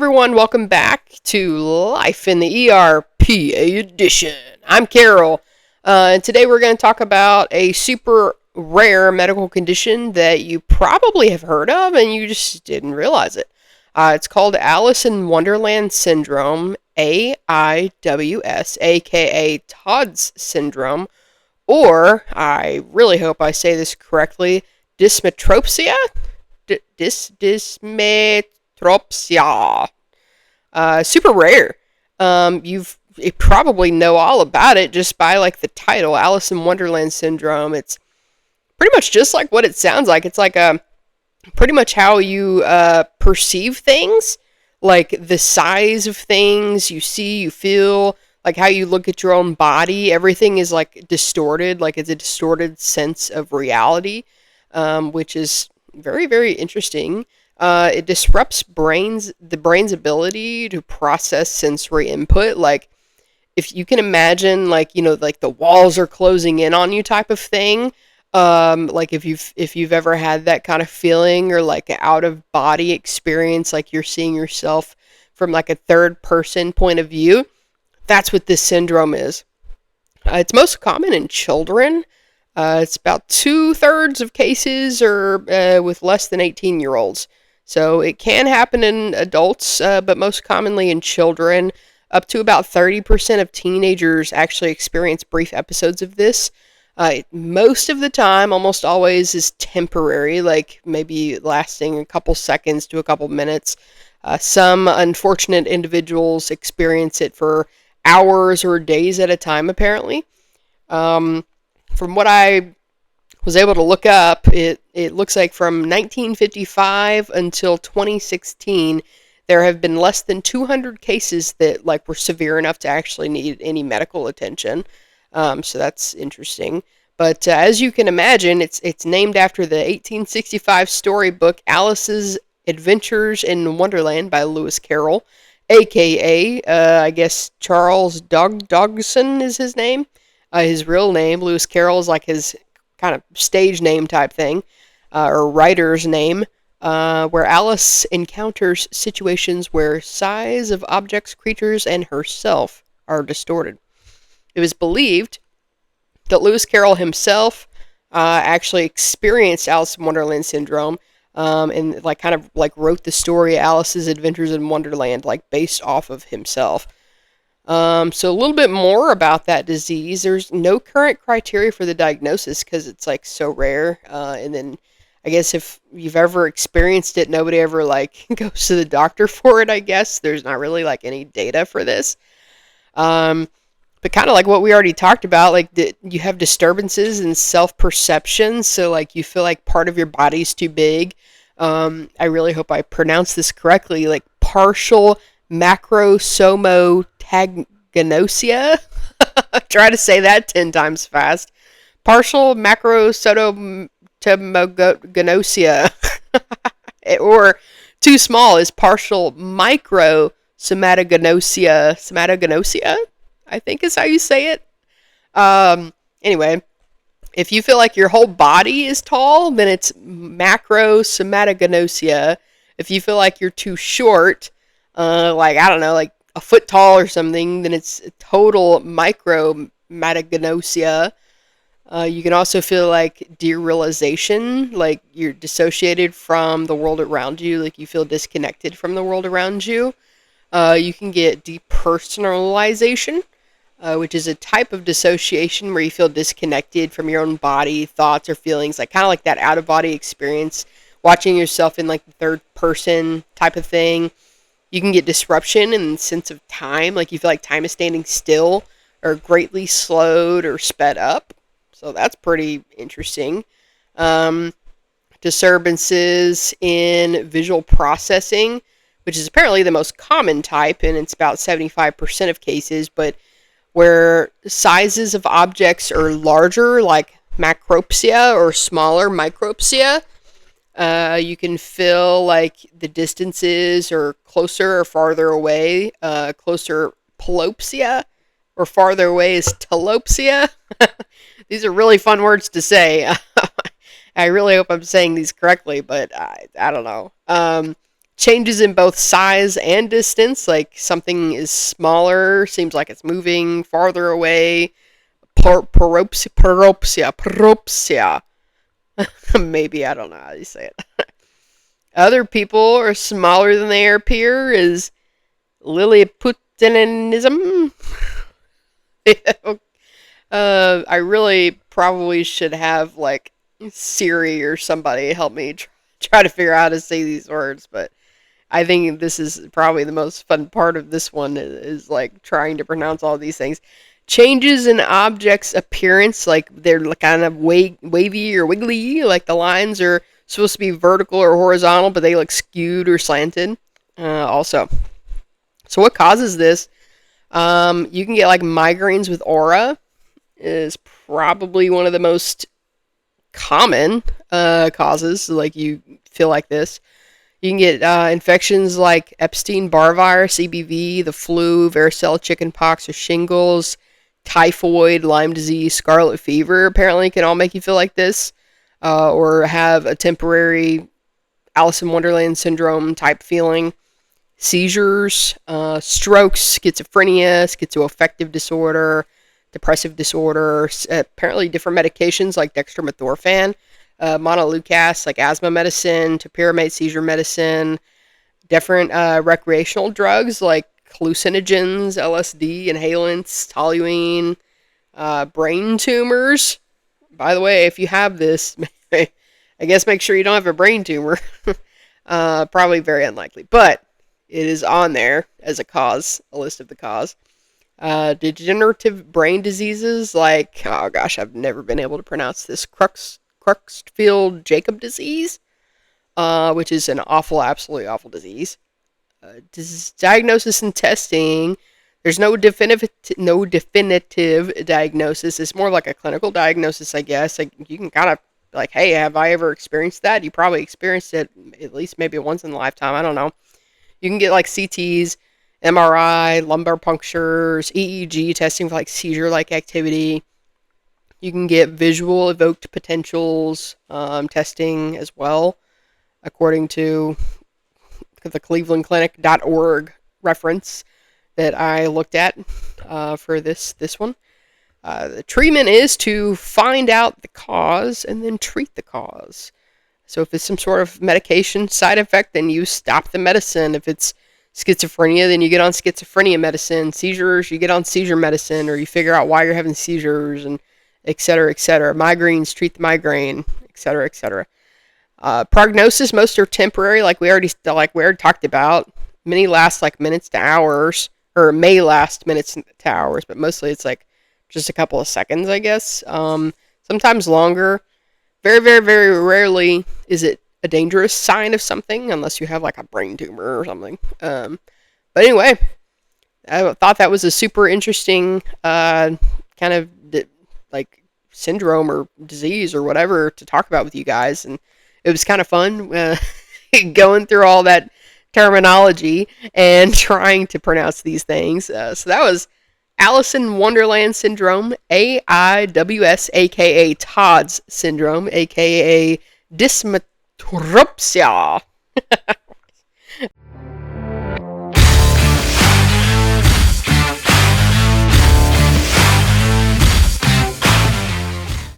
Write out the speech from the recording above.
everyone, welcome back to Life in the ERPA edition. I'm Carol, and today we're going to talk about a super rare medical condition that you probably have heard of and you just didn't realize it. It's called Alice in Wonderland Syndrome, AIWS, aka Todd's Syndrome, or, I really hope I say this correctly, dysmetropsia? Dysmetropsia. Super rare. You probably know all about it just by like the title, Alice in Wonderland Syndrome. It's pretty much just like what it sounds like. It's like pretty much how you perceive things, like the size of things you see, you feel, like how you look at your own body. Everything is like distorted, like it's a distorted sense of reality, which is very, very interesting. It disrupts the brain's ability to process sensory input. Like, if you can imagine, like, like the walls are closing in on you type of thing. Like if you've ever had that kind of feeling, or like an out of body experience, like you're seeing yourself from like a third person point of view. That's what this syndrome is. It's most common in children. It's about 2/3 of cases are with less than 18-year-olds. So it can happen in adults, but most commonly in children. Up to about 30% of teenagers actually experience brief episodes of this. Most of the time, almost always, is temporary, like maybe lasting a couple seconds to a couple minutes. Some unfortunate individuals experience it for hours or days at a time, apparently. From what I was able to look up, it looks like from 1955 until 2016, there have been less than 200 cases that like were severe enough to actually need any medical attention. So that's interesting. But as you can imagine, it's named after the 1865 storybook Alice's Adventures in Wonderland by Lewis Carroll, aka I guess Charles Dodgson is his name. His real name, Lewis Carroll, is like his kind of stage name type thing, or writer's name, where Alice encounters situations where size of objects, creatures, and herself are distorted. It was believed that Lewis Carroll himself actually experienced Alice in Wonderland Syndrome, and like kind of like wrote the story Alice's Adventures in Wonderland, like based off of himself. So a little bit more about that disease. There's no current criteria for the diagnosis because it's like so rare. And then I guess if you've ever experienced it, nobody ever like goes to the doctor for it, I guess. There's not really like any data for this. But kind of like what we already talked about, like you have disturbances in self-perception. So like you feel like part of your body's too big. I really hope I pronounced this correctly, like partial macrosomatogonosia. Try to say that 10 times fast. Partial macrosomatogonosia. Or too small is partial microsomatogonosia. Somatogonosia, I think is how you say it. Anyway, if you feel like your whole body is tall, then it's macrosomatogonosia. If you feel like you're too short, like, I don't know, like a foot tall or something, then it's total micromatogonosia. You can also feel like derealization, like you're dissociated from the world around you, like you feel disconnected from the world around you. You can get depersonalization, which is a type of dissociation where you feel disconnected from your own body, thoughts, or feelings, like kind of like that out-of-body experience, watching yourself in like the third person type of thing. You can get disruption in the sense of time, like you feel like time is standing still or greatly slowed or sped up. So that's pretty interesting. Disturbances in visual processing, which is apparently the most common type, and it's about 75% of cases, but where sizes of objects are larger, like macropsia, or smaller, micropsia. You can feel like the distances are closer or farther away. Closer plopsia, or farther away is telopsia. These are really fun words to say. I really hope I'm saying these correctly, but I don't know. Changes in both size and distance, like something is smaller, seems like it's moving farther away. Paropsia. Maybe, I don't know how you say it. Other people are smaller than they appear is Lilliputianism. I really probably should have like Siri or somebody help me try to figure out how to say these words, but I think this is probably the most fun part of this one is like trying to pronounce all these things. Changes in objects' appearance, like they're kind of wavy or wiggly, like the lines are supposed to be vertical or horizontal, but they look skewed or slanted. Also, so what causes this? You can get like migraines with aura is probably one of the most common causes. Like you feel like this. You can get infections like Epstein-Barr virus, EBV, the flu, varicella chickenpox, or shingles, typhoid, Lyme disease, scarlet fever. Apparently, can all make you feel like this, or have a temporary Alice in Wonderland syndrome type feeling. Seizures, strokes, schizophrenia, schizoaffective disorder, depressive disorder. Apparently, different medications like dextromethorphan, montelukast, like asthma medicine, topiramate seizure medicine, different recreational drugs like hallucinogens, LSD, inhalants, toluene, brain tumors. By the way, if you have this, I guess make sure you don't have a brain tumor. Probably very unlikely, but it is on there as a cause, a list of the cause. Degenerative brain diseases like, oh gosh, I've never been able to pronounce this, Creutzfeldt-Jakob disease, which is an awful, absolutely awful disease. Diagnosis and testing. There's no definitive diagnosis. It's more like a clinical diagnosis, I guess. Like you can kind of like, hey, have I ever experienced that? You probably experienced it at least maybe once in a lifetime. I don't know. You can get like CTs, MRI, lumbar punctures, EEG testing for like seizure-like activity. You can get visual evoked potentials testing as well, according to the clevelandclinic.org reference that I looked at for this one. The treatment is to find out the cause and then treat the cause. So if it's some sort of medication side effect, then you stop the medicine. If it's schizophrenia, then you get on schizophrenia medicine. Seizures, you get on seizure medicine, or you figure out why you're having seizures, and et cetera, et cetera. Migraines, treat the migraine, et cetera, et cetera. Prognosis, most are temporary, like we already talked about. Many last like minutes to hours, or may last minutes to hours, but mostly it's like just a couple of seconds, I guess. Sometimes longer. Very, very, very rarely is it a dangerous sign of something, unless you have like a brain tumor or something. But anyway, I thought that was a super interesting kind of like syndrome or disease or whatever to talk about with you guys, and it was kind of fun going through all that terminology and trying to pronounce these things. So that was Alice in Wonderland Syndrome, AIWS, aka Todd's Syndrome, aka dysmetropsia.